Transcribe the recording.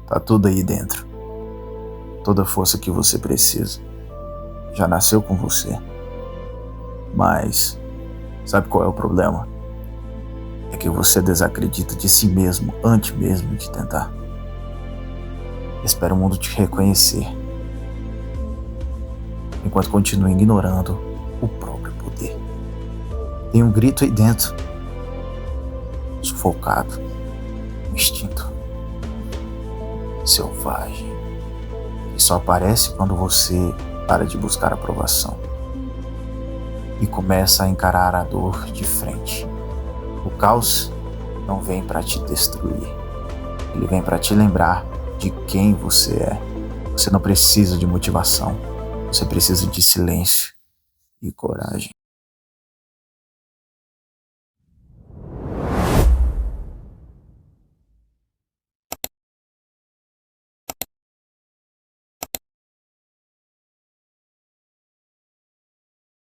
Tá tudo aí dentro. Toda a força que você precisa já nasceu com você. Mas sabe qual é o problema? É que você desacredita de si mesmo antes mesmo de tentar. Espera o mundo te reconhecer, enquanto continua ignorando o próprio poder. Tem um grito aí dentro, sufocado, um instinto selvagem, que só aparece quando você para de buscar aprovação e começa a encarar a dor de frente. O caos não vem para te destruir, ele vem para te lembrar de quem você é. Você não precisa de motivação, você precisa de silêncio e coragem.